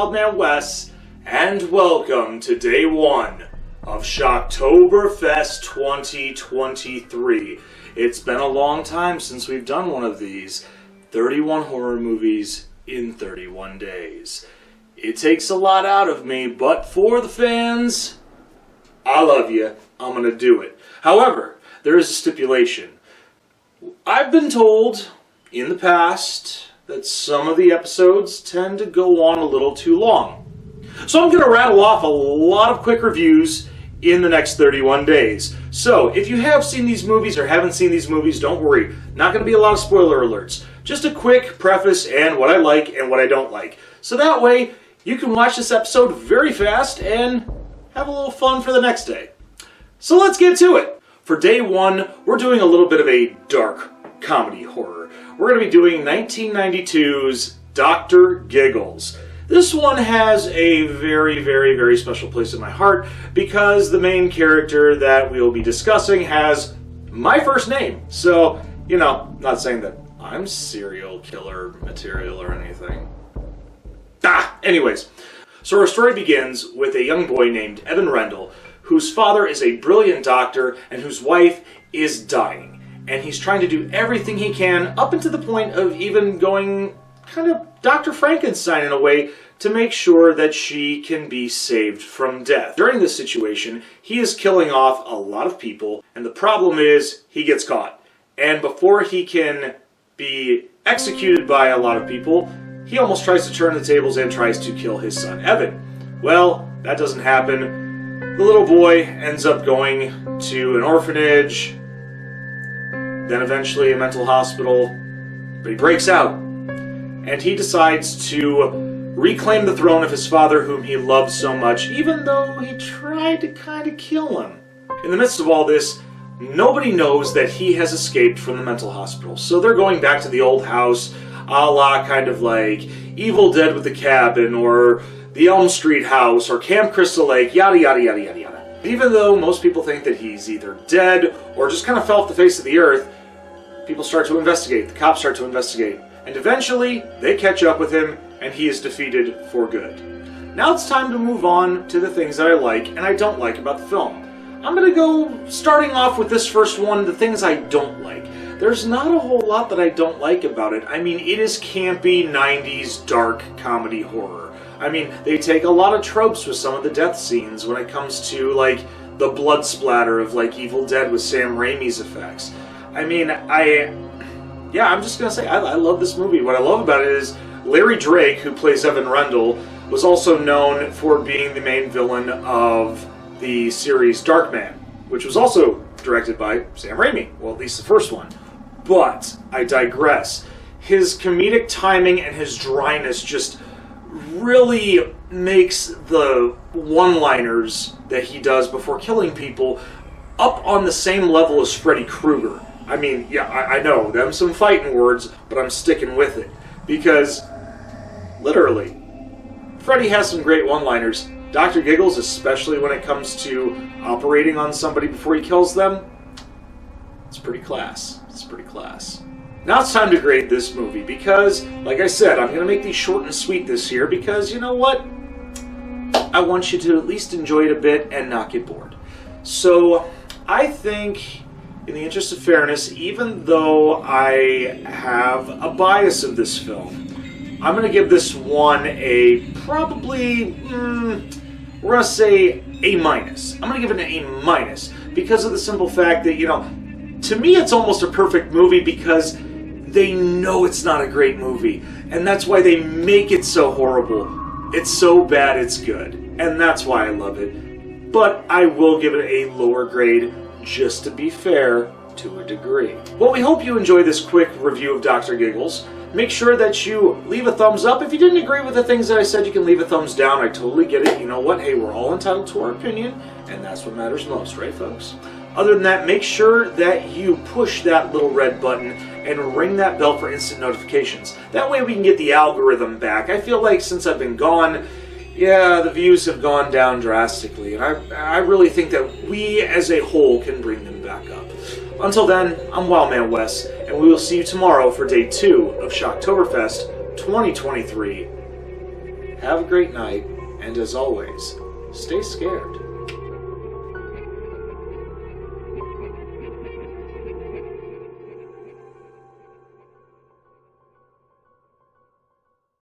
Wild Man Wes, and welcome to day one of SHOCKTOBERFEST 2023. It's been a long time since we've done one of these. 31 horror movies in 31 days. It takes a lot out of me, but for the fans, I love you. I'm going to do it. However, there is a stipulation. I've been told in the past that some of the episodes tend to go on a little too long. So I'm going to rattle off a lot of quick reviews in the next 31 days. So if you have seen these movies or haven't seen these movies, don't worry. Not going to be a lot of spoiler alerts. Just a quick preface and what I like and what I don't like. So that way you can watch this episode very fast and have a little fun for the next day. So let's get to it. For day one, we're doing a little bit of a dark comedy horror. We're going to be doing 1992's Dr. Giggles. This one has a very, very, very special place in my heart because the main character that we'll be discussing has my first name. So, you know, not saying that I'm serial killer material or anything. Anyways, so our story begins with a young boy named Evan Rendell, whose father is a brilliant doctor and whose wife is dying. And he's trying to do everything he can, up until the point of even going kind of Dr. Frankenstein in a way, to make sure that she can be saved from death. During this situation, he is killing off a lot of people, and the problem is he gets caught. And before he can be executed by a lot of people, he almost tries to turn the tables and tries to kill his son, Evan. Well, that doesn't happen. The little boy ends up going to an orphanage, then eventually a mental hospital, but he breaks out, and he decides to reclaim the throne of his father, whom he loved so much, even though he tried to kind of kill him. In the midst of all this, nobody knows that he has escaped from the mental hospital, so they're going back to the old house, a la kind of like Evil Dead with the Cabin, or the Elm Street house, or Camp Crystal Lake, yada yada yada yada yada. Even though most people think that he's either dead or just kind of fell off the face of the earth, people start to investigate, the cops start to investigate, and eventually they catch up with him and he is defeated for good. Now it's time to move on to the things that I like and I don't like about the film. I'm going to go starting off with this first one, the things I don't like. There's not a whole lot that I don't like about it. I mean, it is campy 90s dark comedy horror. I mean, they take a lot of tropes with some of the death scenes when it comes to like the blood splatter of like Evil Dead with Sam Raimi's effects. I mean, I'm just going to say, I love this movie. What I love about it is Larry Drake, who plays Evan Rendell, was also known for being the main villain of the series Darkman, which was also directed by Sam Raimi. Well, at least the first one. But I digress. His comedic timing and his dryness just really makes the one-liners that he does before killing people up on the same level as Freddy Krueger. I mean, yeah, I know, them some fighting words, but I'm sticking with it. Because, literally, Freddy has some great one-liners. Dr. Giggles, especially when it comes to operating on somebody before he kills them, it's pretty class. It's pretty class. Now it's time to grade this movie because, like I said, I'm going to make these short and sweet this year because, you know what? I want you to at least enjoy it a bit and not get bored. So, I think, in the interest of fairness, even though I have a bias of this film, I'm going to give this one a probably, we're going to say A-. I'm going to give it an A- because of the simple fact that, you know, to me it's almost a perfect movie because they know it's not a great movie. And that's why they make it so horrible. It's so bad it's good. And that's why I love it. But I will give it a lower grade just to be fair to a degree. Well, we hope you enjoy this quick review of Dr. Giggles. Make sure that you leave a thumbs up. If you didn't agree with the things that I said, you can leave a thumbs down. I totally get it. You know what? Hey, we're all entitled to our opinion, and that's what matters most, right, folks? Other than that, make sure that you push that little red button and ring that bell for instant notifications. That way we can get the algorithm back. I feel like since I've been gone, yeah, the views have gone down drastically, and I really think that we as a whole can bring them back up. Until then, I'm Wild Man Wes, and we will see you tomorrow for day 2 of SHOCKTOBERFEST 2023. have a great night, and as always, stay scared.